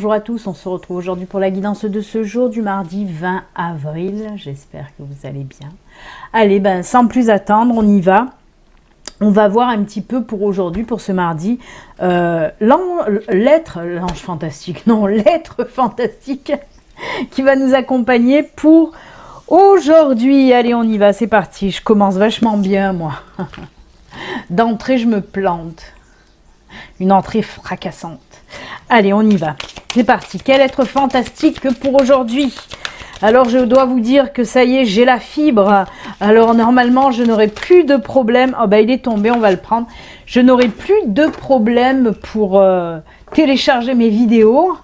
bonjour à tous, on se retrouve aujourd'hui pour la guidance de ce jour du mardi 20 avril, j'espère que vous allez bien. Allez, sans plus attendre, on y va. On va voir un petit peu pour aujourd'hui, pour ce mardi, l'être fantastique qui va nous accompagner pour aujourd'hui. Allez, on y va, c'est parti, je commence vachement bien moi. D'entrée, je me plante. Une entrée fracassante. Allez, on y va. C'est parti. Quel être fantastique pour aujourd'hui? Alors, je dois vous dire que ça y est, j'ai la fibre. Alors, normalement, je n'aurai plus de problème. Oh, il est tombé, on va le prendre. Je n'aurai plus de problème pour télécharger mes vidéos.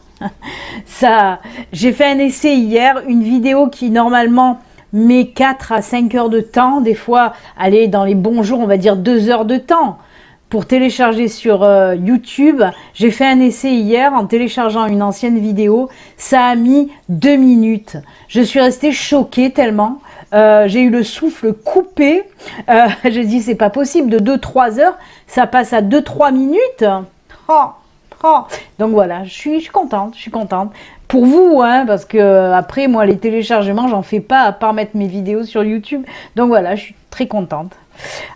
J'ai fait un essai hier. Une vidéo qui, normalement, met 4 à 5 heures de temps. Des fois, allez, dans les bons jours, on va dire 2 heures de temps. Pour télécharger sur YouTube, j'ai fait un essai hier en téléchargeant une ancienne vidéo. Ça a mis 2 minutes. Je suis restée choquée tellement. J'ai eu le souffle coupé. J'ai dit, c'est pas possible. De 2-3 heures, ça passe à 2-3 minutes. Donc voilà, je suis contente. Je suis contente. Pour vous, hein, parce que après, moi, les téléchargements, j'en fais pas à part mettre mes vidéos sur YouTube. Donc voilà, je suis très contente.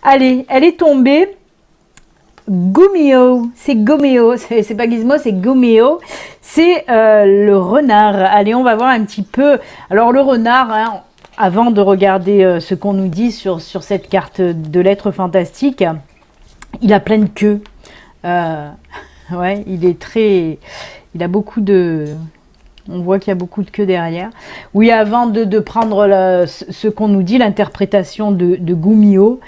Allez, elle est tombée. Gomeo, c'est Gomeo, c'est pas Gizmo, c'est Gomeo, c'est le renard. Allez, on va voir un petit peu. Alors le renard, hein, avant de regarder ce qu'on nous dit sur cette carte de l'être fantastique, il a plein de queues. Ouais, il a beaucoup de... On voit qu'il y a beaucoup de queues derrière. Oui, avant de prendre ce qu'on nous dit, l'interprétation de Gomeo,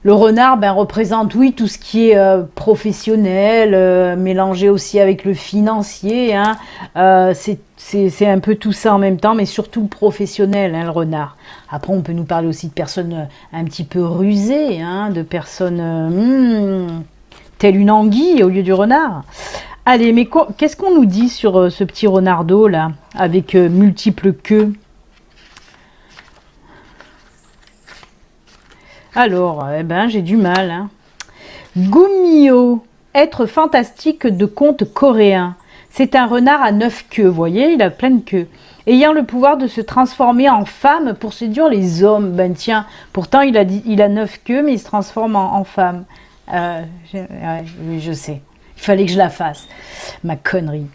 le renard représente, oui, tout ce qui est professionnel, mélangé aussi avec le financier. Hein. C'est un peu tout ça en même temps, mais surtout professionnel, hein, le renard. Après, on peut nous parler aussi de personnes un petit peu rusées, hein, de personnes telles une anguille au lieu du renard. Allez, mais qu'est-ce qu'on nous dit sur ce petit renardeau, là, avec multiples queues? Alors, j'ai du mal. Hein. Gomeo, être fantastique de conte coréen. C'est un renard à 9 queues, vous voyez, il a plein de queues. Ayant le pouvoir de se transformer en femme pour séduire les hommes. Tiens, pourtant il a 9 queues, mais il se transforme en femme. Oui, je sais. Il fallait que je la fasse. Ma connerie.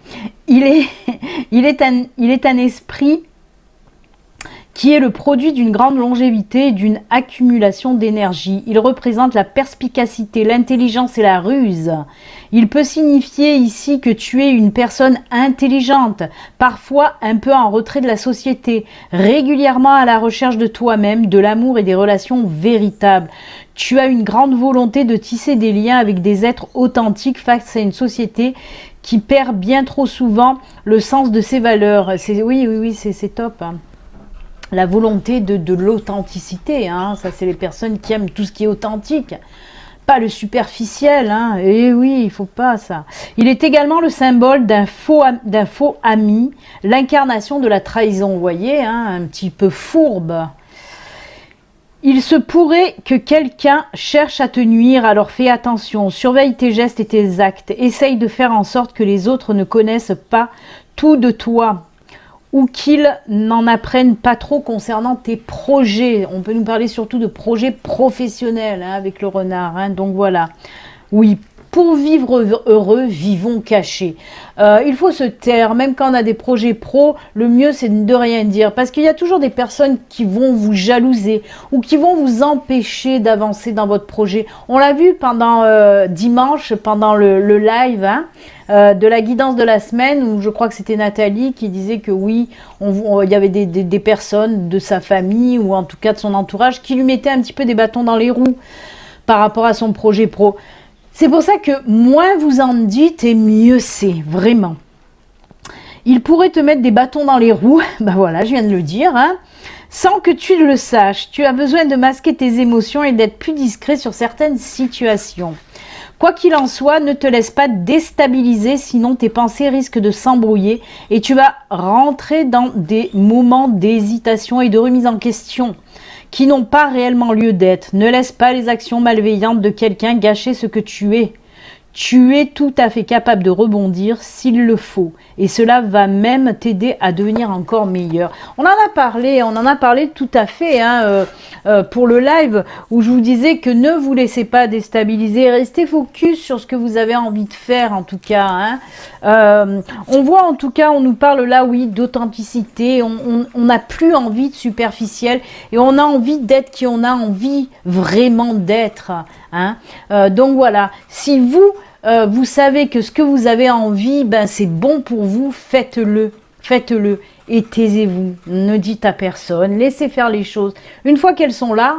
Il est un esprit qui est le produit d'une grande longévité et d'une accumulation d'énergie. Il représente la perspicacité, l'intelligence et la ruse. Il peut signifier ici que tu es une personne intelligente, parfois un peu en retrait de la société, régulièrement à la recherche de toi-même, de l'amour et des relations véritables. Tu as une grande volonté de tisser des liens avec des êtres authentiques face à une société qui perd bien trop souvent le sens de ses valeurs. Oui, c'est top. Hein. La volonté de l'authenticité, hein. Ça c'est les personnes qui aiment tout ce qui est authentique, pas le superficiel, hein. Et oui, il faut pas ça. Il est également le symbole d'un faux ami, l'incarnation de la trahison, vous voyez, hein, un petit peu fourbe. Il se pourrait que quelqu'un cherche à te nuire, alors fais attention, surveille tes gestes et tes actes, essaye de faire en sorte que les autres ne connaissent pas tout de toi, ou qu'ils n'en apprennent pas trop concernant tes projets. On peut nous parler surtout de projets professionnels, hein, avec le renard. Hein, donc voilà. Oui, pour vivre heureux, vivons cachés. Il faut se taire, même quand on a des projets pro, le mieux c'est de rien dire. Parce qu'il y a toujours des personnes qui vont vous jalouser ou qui vont vous empêcher d'avancer dans votre projet. On l'a vu pendant dimanche, pendant le live, hein, de la guidance de la semaine, où je crois que c'était Nathalie qui disait que oui, il y avait des personnes de sa famille ou en tout cas de son entourage qui lui mettaient un petit peu des bâtons dans les roues par rapport à son projet pro. C'est pour ça que moins vous en dites et mieux c'est, vraiment. Il pourrait te mettre des bâtons dans les roues, voilà, je viens de le dire, hein, sans que tu le saches. Tu as besoin de masquer tes émotions et d'être plus discret sur certaines situations. Quoi qu'il en soit, ne te laisse pas déstabiliser, sinon tes pensées risquent de s'embrouiller et tu vas rentrer dans des moments d'hésitation et de remise en question qui n'ont pas réellement lieu d'être. Ne laisse pas les actions malveillantes de quelqu'un gâcher ce que tu es. Tu es tout à fait capable de rebondir s'il le faut. Et cela va même t'aider à devenir encore meilleur. On en a parlé tout à fait hein, pour le live où je vous disais que ne vous laissez pas déstabiliser. Restez focus sur ce que vous avez envie de faire en tout cas. Hein. On voit en tout cas, on nous parle là, oui, d'authenticité. On n'a plus envie de superficiel et on a envie d'être qui on a envie vraiment d'être. Hein. Donc voilà, si vous savez que ce que vous avez envie, ben c'est bon pour vous, faites-le, faites-le et taisez-vous, ne dites à personne, laissez faire les choses. Une fois qu'elles sont là,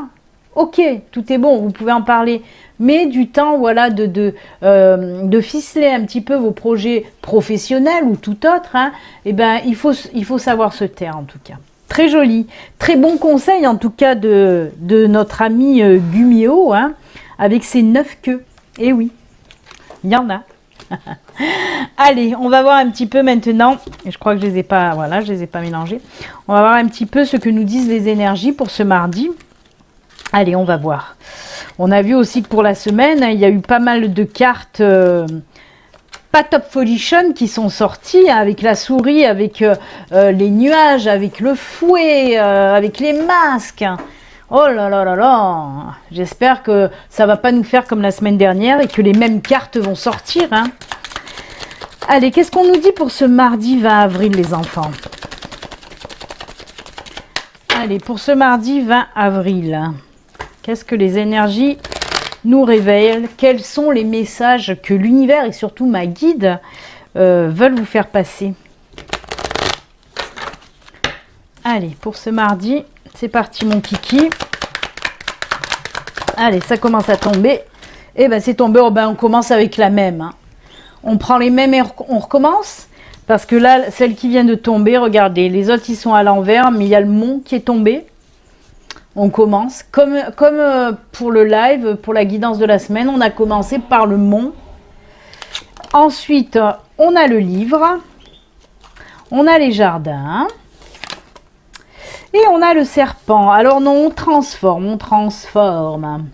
ok, tout est bon, vous pouvez en parler, mais du temps, voilà, de ficeler un petit peu vos projets professionnels ou tout autre, hein, et ben il faut savoir se taire en tout cas. Très joli, très bon conseil en tout cas de notre ami Gumio, hein, avec ses 9 queues, et oui. Il y en a. Allez, on va voir un petit peu maintenant. Je crois que je les ai pas, voilà, je les ai pas mélangés. On va voir un petit peu ce que nous disent les énergies pour ce mardi. Allez, on va voir. On a vu aussi que pour la semaine, il y a eu pas mal de cartes pas top folichon qui sont sorties, hein, avec la souris, avec les nuages, avec le fouet, avec les masques. Oh là là là là, j'espère que ça va pas nous faire comme la semaine dernière et que les mêmes cartes vont sortir. Hein. Allez, qu'est-ce qu'on nous dit pour ce mardi 20 avril, les enfants? Allez, pour ce mardi 20 avril, qu'est-ce que les énergies nous révèlent? Quels sont les messages que l'univers et surtout ma guide veulent vous faire passer? Allez, pour ce mardi... C'est parti mon kiki. Allez, ça commence à tomber. Et ben c'est tombé, oh ben, on commence avec la même. Hein. On prend les mêmes et on recommence. Parce que là, celle qui vient de tomber, regardez, les autres ils sont à l'envers, mais il y a le mont qui est tombé. On commence. Comme pour le live, pour la guidance de la semaine, on a commencé par le mont. Ensuite, on a le livre. On a les jardins. Et on a le serpent. Alors non, on transforme, on transforme.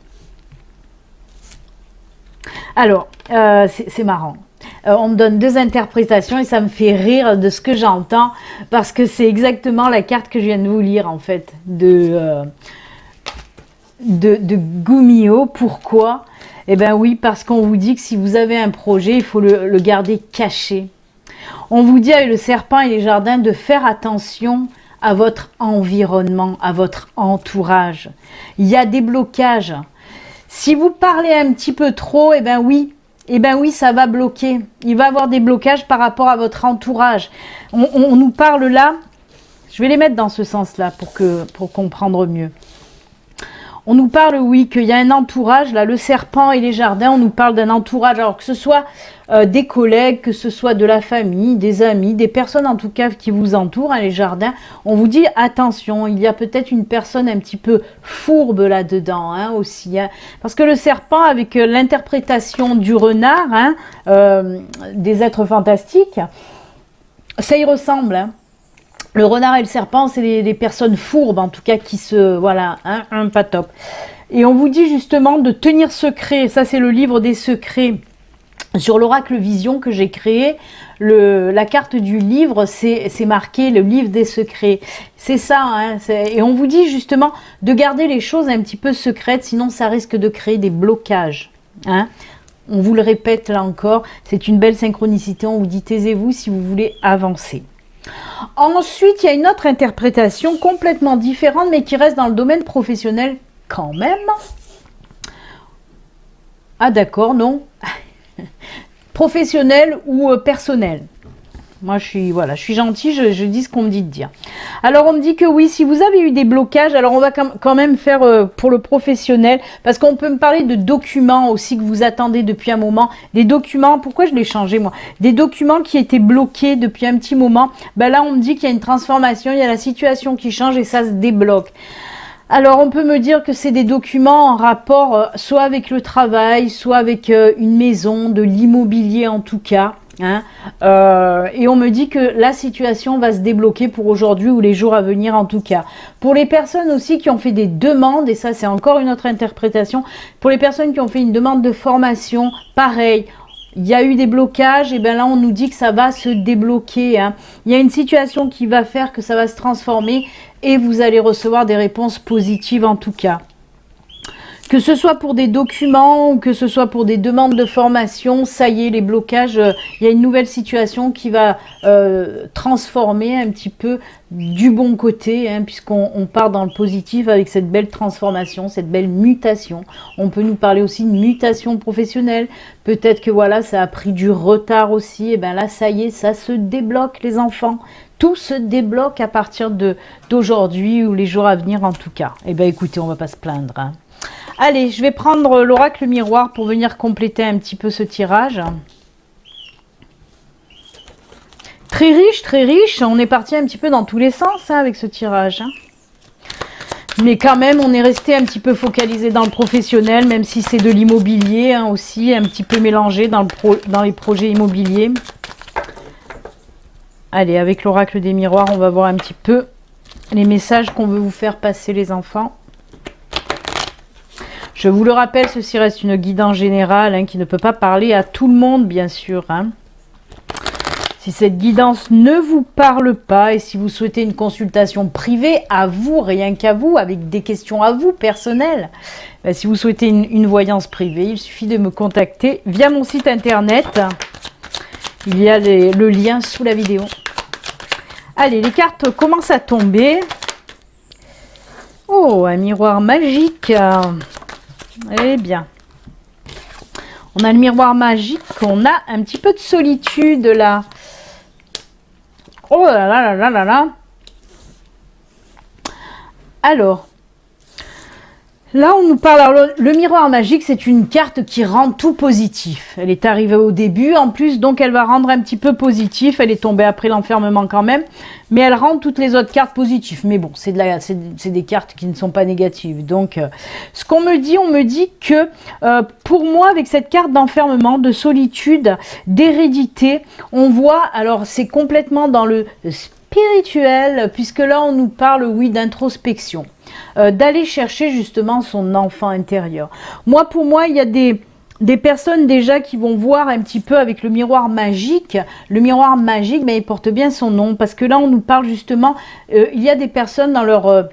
Alors, c'est marrant. On me donne deux interprétations et ça me fait rire de ce que j'entends parce que c'est exactement la carte que je viens de vous lire en fait de Gumio. Pourquoi? Eh bien oui, parce qu'on vous dit que si vous avez un projet, il faut le garder caché. On vous dit avec le serpent et les jardins de faire attention à votre environnement, à votre entourage. Il y a des blocages. Si vous parlez un petit peu trop, eh ben oui, ça va bloquer. Il va y avoir des blocages par rapport à votre entourage. On nous parle là, je vais les mettre dans ce sens-là pour comprendre mieux. On nous parle, oui, qu'il y a un entourage, là, le serpent et les jardins, on nous parle d'un entourage, alors que ce soit des collègues, que ce soit de la famille, des amis, des personnes en tout cas qui vous entourent, hein, les jardins, on vous dit attention, il y a peut-être une personne un petit peu fourbe là-dedans, hein, aussi, hein, parce que le serpent, avec l'interprétation du renard, hein, des êtres fantastiques, ça y ressemble, hein. Le renard et le serpent, c'est des personnes fourbes, en tout cas, qui se... Voilà, hein, pas top. Et on vous dit justement de tenir secret. Ça, c'est le livre des secrets. Sur l'oracle vision que j'ai créé, la carte du livre, c'est marqué le livre des secrets. C'est ça, hein, et on vous dit justement de garder les choses un petit peu secrètes, sinon ça risque de créer des blocages. Hein. On vous le répète là encore, c'est une belle synchronicité. On vous dit taisez-vous si vous voulez avancer. Ensuite, il y a une autre interprétation complètement différente, mais qui reste dans le domaine professionnel quand même. Ah d'accord, non. Professionnel ou personnel. Moi, je suis gentille, je dis ce qu'on me dit de dire. Alors, on me dit que oui, si vous avez eu des blocages, alors on va quand même faire pour le professionnel, parce qu'on peut me parler de documents aussi que vous attendez depuis un moment. Des documents, pourquoi je l'ai changé moi? Des documents qui étaient bloqués depuis un petit moment. Ben là, on me dit qu'il y a une transformation, il y a la situation qui change et ça se débloque. Alors, on peut me dire que c'est des documents en rapport soit avec le travail, soit avec une maison, de l'immobilier en tout cas. Hein, et on me dit que la situation va se débloquer pour aujourd'hui ou les jours à venir en tout cas. Pour les personnes aussi qui ont fait des demandes, et ça c'est encore une autre interprétation, pour les personnes qui ont fait une demande de formation, pareil, il y a eu des blocages, et bien là on nous dit que ça va se débloquer, hein. Il y a une situation qui va faire que ça va se transformer et vous allez recevoir des réponses positives en tout cas. Que ce soit pour des documents ou que ce soit pour des demandes de formation, ça y est, les blocages, il y a une nouvelle situation qui va transformer un petit peu du bon côté, hein, puisqu'on part dans le positif avec cette belle transformation, cette belle mutation. On peut nous parler aussi de mutation professionnelle. Peut-être que voilà, ça a pris du retard aussi. Et bien là, ça y est, ça se débloque les enfants. Tout se débloque à partir d'aujourd'hui ou les jours à venir en tout cas. Et bien écoutez, on va pas se plaindre, hein. Allez, je vais prendre l'oracle miroir pour venir compléter un petit peu ce tirage. Très riche. On est parti un petit peu dans tous les sens, hein, avec ce tirage, hein. Mais quand même, on est resté un petit peu focalisé dans le professionnel, même si c'est de l'immobilier, hein, aussi, un petit peu mélangé dans les projets immobiliers. Allez, avec l'oracle des miroirs, on va voir un petit peu les messages qu'on veut vous faire passer, les enfants. Je vous le rappelle, ceci reste une guidance générale, hein, qui ne peut pas parler à tout le monde, bien sûr, hein. Si cette guidance ne vous parle pas et si vous souhaitez une consultation privée, à vous, rien qu'à vous, avec des questions à vous, personnelles, si vous souhaitez une voyance privée, il suffit de me contacter via mon site internet. Il y a le lien sous la vidéo. Allez, les cartes commencent à tomber. Oh, un miroir magique. Eh bien, on a le miroir magique, on a un petit peu de solitude là. Oh là là là là là là. Alors, là on nous parle, alors, le miroir magique, c'est une carte qui rend tout positif. Elle est arrivée au début en plus, donc elle va rendre un petit peu positif. Elle est tombée après l'enfermement quand même, mais elle rend toutes les autres cartes positives. Mais bon, c'est des cartes qui ne sont pas négatives. Donc, ce qu'on me dit, on me dit que pour moi, avec cette carte d'enfermement, de solitude, d'hérédité, on voit, alors c'est complètement dans le spirituel, puisque là on nous parle, oui, d'introspection, d'aller chercher justement son enfant intérieur. Moi, pour moi, il y a des personnes déjà qui vont voir un petit peu avec le miroir magique. Le miroir magique, mais il porte bien son nom, parce que là on nous parle justement, il y a des personnes dans leur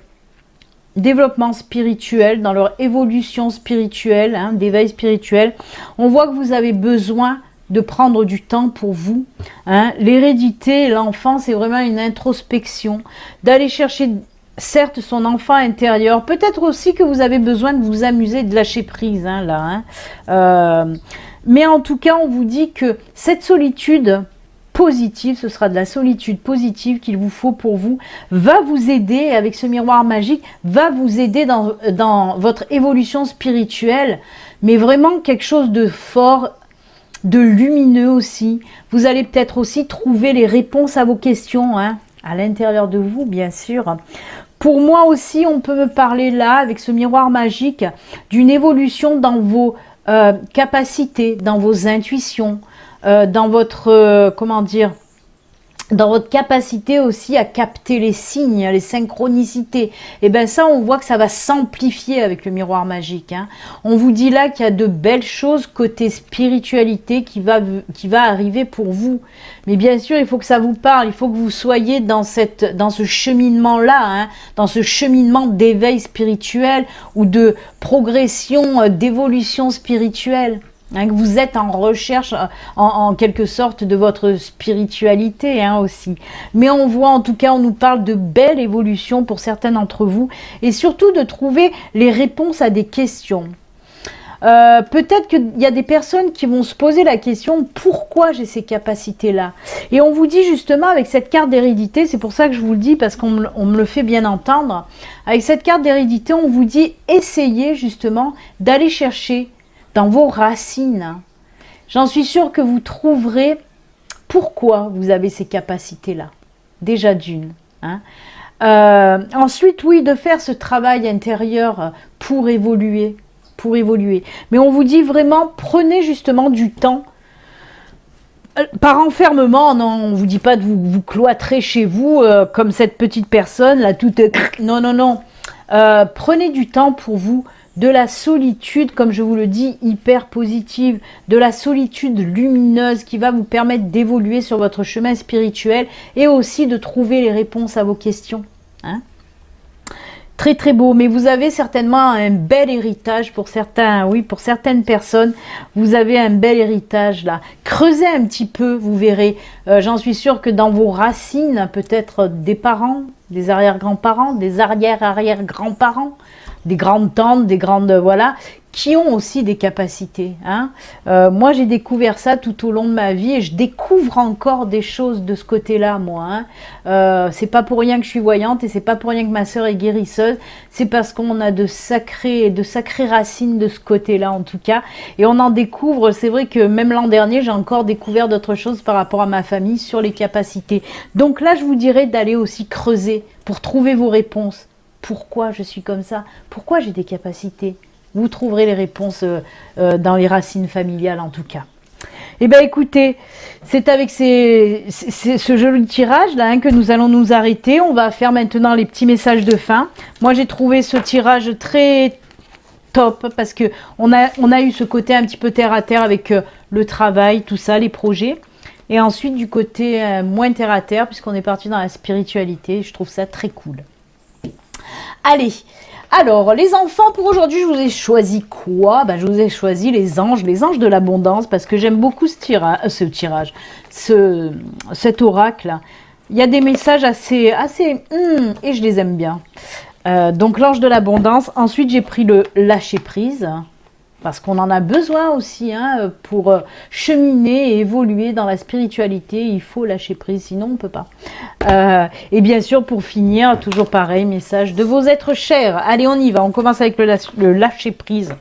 développement spirituel, dans leur évolution spirituelle, hein, d'éveil spirituel. On voit que vous avez besoin de prendre du temps pour vous, hein. L'hérédité, l'enfant, c'est vraiment une introspection, d'aller chercher certes son enfant intérieur, peut-être aussi que vous avez besoin de vous amuser, de lâcher prise, hein, là, hein. Mais en tout cas, on vous dit que cette solitude positive, ce sera de la solitude positive qu'il vous faut pour vous, va vous aider, avec ce miroir magique, va vous aider dans votre évolution spirituelle, mais vraiment quelque chose de fort, de lumineux aussi. Vous allez peut-être aussi trouver les réponses à vos questions, hein, à l'intérieur de vous, bien sûr. Pour moi aussi, on peut me parler là, avec ce miroir magique, d'une évolution dans vos capacités, dans vos intuitions, dans votre, comment dire, dans votre capacité aussi à capter les signes, les synchronicités. Et bien ça, on voit que ça va s'amplifier avec le miroir magique, hein. On vous dit là qu'il y a de belles choses côté spiritualité qui va arriver pour vous. Mais bien sûr, il faut que ça vous parle, il faut que vous soyez dans ce cheminement-là, hein, dans ce cheminement d'éveil spirituel ou de progression, d'évolution spirituelle. Hein, que vous êtes en recherche, en quelque sorte, de votre spiritualité, hein, aussi. Mais on voit, en tout cas, on nous parle de belles évolutions pour certains d'entre vous, et surtout de trouver les réponses à des questions. Peut-être qu'il y a des personnes qui vont se poser la question, pourquoi j'ai ces capacités-là? Et on vous dit justement, avec cette carte d'hérédité, c'est pour ça que je vous le dis, parce qu'on me le fait bien entendre, avec cette carte d'hérédité, on vous dit, essayez justement d'aller chercher dans vos racines. J'en suis sûre que vous trouverez pourquoi vous avez ces capacités-là. Déjà d'une, hein. Ensuite, oui, de faire ce travail intérieur pour évoluer. Mais on vous dit vraiment, prenez justement du temps. Par enfermement, non, on ne vous dit pas de vous cloîtrer chez vous comme cette petite personne, là, toute... Non, non, non. Prenez du temps pour vous, de la solitude, comme je vous le dis, hyper positive, de la solitude lumineuse qui va vous permettre d'évoluer sur votre chemin spirituel et aussi de trouver les réponses à vos questions. Hein? Très très beau, mais vous avez certainement un bel héritage pour certains, oui, pour certaines personnes, vous avez un bel héritage là. Creusez un petit peu, vous verrez, j'en suis sûre que dans vos racines, peut-être des parents, des arrière-grands-parents, des arrière-arrière-grands-parents, des grandes tantes, des grandes, voilà, qui ont aussi des capacités. Hein. Moi, j'ai découvert ça tout au long de ma vie et je découvre encore des choses de ce côté-là, moi. Hein. C'est pas pour rien que je suis voyante et c'est pas pour rien que ma sœur est guérisseuse. C'est parce qu'on a de sacrées racines de ce côté-là, en tout cas. Et on en découvre, c'est vrai que même l'an dernier, j'ai encore découvert d'autres choses par rapport à ma famille sur les capacités. Donc là, je vous dirais d'aller aussi creuser pour trouver vos réponses. Pourquoi je suis comme ça? Pourquoi j'ai des capacités? Vous trouverez les réponses dans les racines familiales en tout cas. Eh bien écoutez, c'est avec ce joli tirage là hein, que nous allons nous arrêter. On va faire maintenant les petits messages de fin. Moi j'ai trouvé ce tirage très top parce que on a eu ce côté un petit peu terre à terre avec le travail, tout ça, les projets. Et ensuite du côté moins terre à terre puisqu'on est parti dans la spiritualité. Je trouve ça très cool. Allez, alors les enfants, pour aujourd'hui, je vous ai choisi quoi? Ben, je vous ai choisi les anges de l'abondance, parce que j'aime beaucoup cet oracle. Il y a des messages assez et je les aime bien. Donc l'ange de l'abondance. Ensuite, j'ai pris le lâcher prise. Parce qu'on en a besoin aussi hein, pour cheminer et évoluer dans la spiritualité. Il faut lâcher prise, sinon on ne peut pas. Et bien sûr, pour finir, toujours pareil, message de vos êtres chers. Allez, on y va. On commence avec le lâcher prise.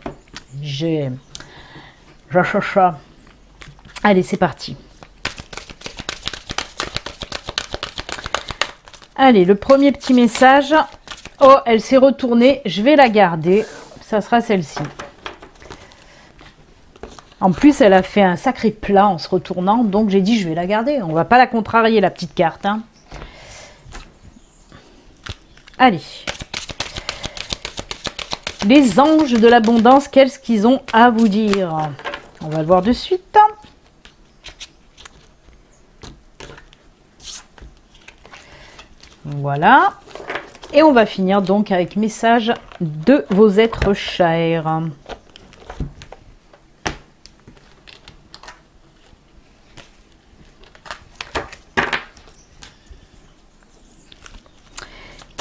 Allez, c'est parti. Allez, le premier petit message. Oh, elle s'est retournée. Je vais la garder. Ça sera celle-ci. En plus, elle a fait un sacré plat en se retournant, donc j'ai dit je vais la garder. On va pas la contrarier, la petite carte. Hein. Allez. Les anges de l'abondance, qu'est-ce qu'ils ont à vous dire? On va le voir de suite. Voilà. Et on va finir donc avec message de vos êtres chers.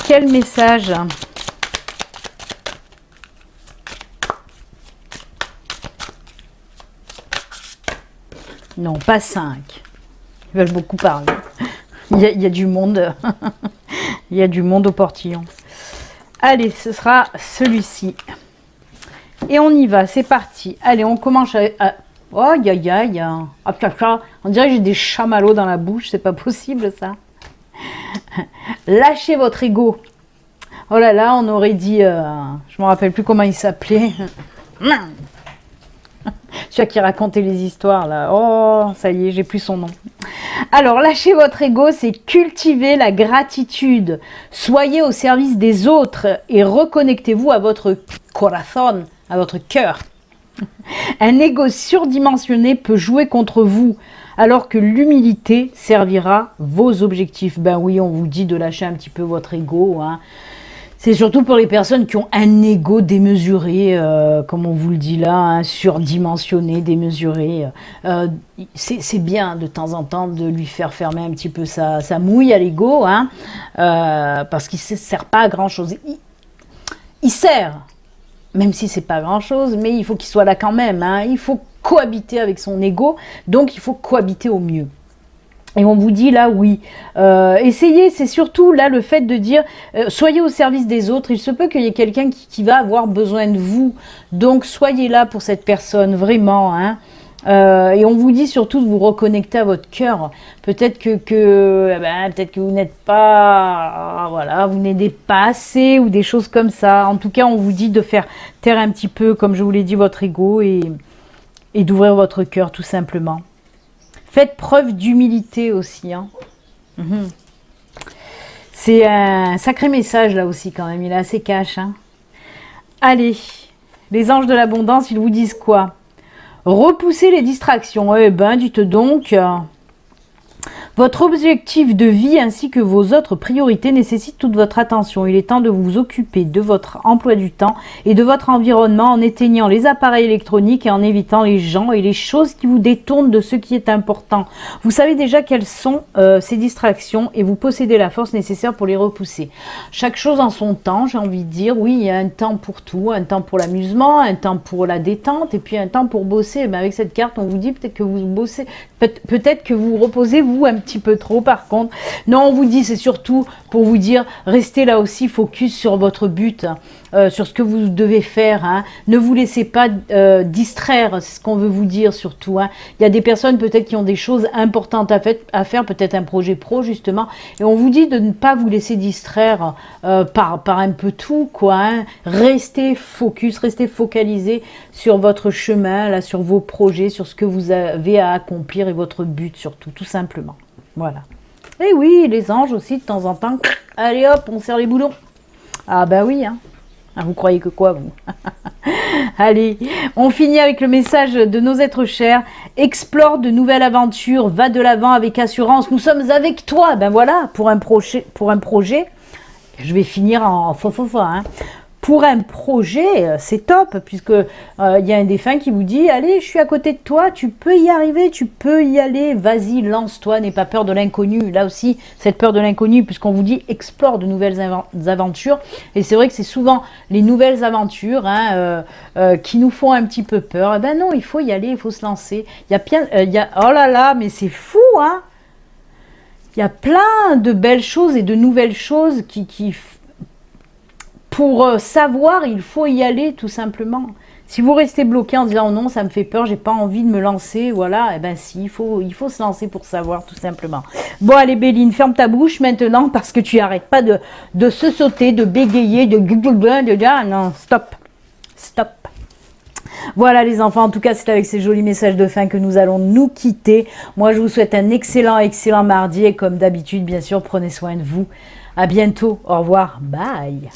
Quel message? Non, pas 5. Ils veulent beaucoup parler. Il y a du monde. Il y a du monde au portillon. Allez, ce sera celui-ci. Et on y va, c'est parti. Allez, on commence à... Oh, aïe, aïe, aïe. On dirait que j'ai des chamallows dans la bouche. C'est pas possible, ça. Lâchez votre ego. Oh là là, on aurait dit, je me rappelle plus comment il s'appelait. Celui qui racontait les histoires là. Oh, ça y est, j'ai plus son nom. Alors, lâchez votre ego, c'est cultiver la gratitude. Soyez au service des autres et reconnectez-vous à votre corazón, à votre cœur. Un ego surdimensionné peut jouer contre vous, alors que l'humilité servira vos objectifs. Ben oui, on vous dit de lâcher un petit peu votre ego. Hein. C'est surtout pour les personnes qui ont un ego démesuré, comme on vous le dit là, hein, surdimensionné, démesuré. C'est bien de temps en temps de lui faire fermer un petit peu sa mouille à l'ego, hein, parce qu'il ne sert pas à grand-chose. Il sert, même si c'est pas grand-chose, mais il faut qu'il soit là quand même. Hein. Il faut cohabiter avec son ego, donc il faut cohabiter au mieux. Et on vous dit là, oui, essayez, c'est surtout là le fait de dire, soyez au service des autres, il se peut qu'il y ait quelqu'un qui va avoir besoin de vous, donc soyez là pour cette personne, vraiment, hein. Et on vous dit surtout de vous reconnecter à votre cœur, peut-être peut-être que vous n'êtes pas, voilà, vous n'aidez pas assez, ou des choses comme ça, en tout cas on vous dit de faire taire un petit peu, comme je vous l'ai dit, votre ego, et d'ouvrir votre cœur tout simplement. Faites preuve d'humilité aussi. Hein. C'est un sacré message là aussi quand même. Il est assez cash. Hein. Allez, Les anges de l'abondance, ils vous disent quoi? Repoussez les distractions. Eh ben, dites donc... Votre objectif de vie ainsi que vos autres priorités nécessitent toute votre attention. Il est temps de vous occuper de votre emploi du temps et de votre environnement en éteignant les appareils électroniques et en évitant les gens et les choses qui vous détournent de ce qui est important. Vous savez déjà quelles sont ces distractions et vous possédez la force nécessaire pour les repousser. Chaque chose en son temps, j'ai envie de dire. Oui, il y a un temps pour tout, un temps pour l'amusement, un temps pour la détente et puis un temps pour bosser. Mais avec cette carte, on vous dit peut-être que vous bossez, peut-être que vous reposez vous un petit peu trop par contre. Non, on vous dit, c'est surtout pour vous dire, restez là aussi focus sur votre but, sur ce que vous devez faire. Hein. Ne vous laissez pas distraire, c'est ce qu'on veut vous dire surtout. Hein. Il y a des personnes peut-être qui ont des choses importantes à faire, peut-être un projet pro justement, et on vous dit de ne pas vous laisser distraire par un peu tout, quoi. Hein. Restez focus, restez focalisé sur votre chemin, là, sur vos projets, sur ce que vous avez à accomplir et votre but surtout, tout simplement. Voilà. Et oui, les anges aussi, de temps en temps, allez hop, on serre les boulons. Ah bah oui, hein. Ah, vous croyez que quoi, vous? Allez, on finit avec le message de nos êtres chers. Explore de nouvelles aventures, va de l'avant avec assurance, nous sommes avec toi. Ben voilà, pour un projet, je vais finir en fa. Hein. Pour un projet, c'est top, puisque il y a un défunt qui vous dit, allez, je suis à côté de toi, tu peux y arriver, tu peux y aller, vas-y, lance-toi, n'aie pas peur de l'inconnu. Là aussi, cette peur de l'inconnu, puisqu'on vous dit, explore de nouvelles aventures. Et c'est vrai que c'est souvent les nouvelles aventures hein, qui nous font un petit peu peur. Eh ben non, il faut y aller, il faut se lancer. Il y a oh là là, mais c'est fou, hein. Il y a plein de belles choses et de nouvelles choses qui pour savoir, il faut y aller tout simplement. Si vous restez bloqué en disant oh non, ça me fait peur, j'ai pas envie de me lancer, voilà, eh ben si, il faut se lancer pour savoir tout simplement. Bon allez Béline, ferme ta bouche maintenant parce que tu arrêtes pas de se sauter, de bégayer, non, stop, stop. Voilà les enfants, en tout cas c'est avec ces jolis messages de fin que nous allons nous quitter. Moi je vous souhaite un excellent mardi et comme d'habitude bien sûr prenez soin de vous. À bientôt, au revoir, bye.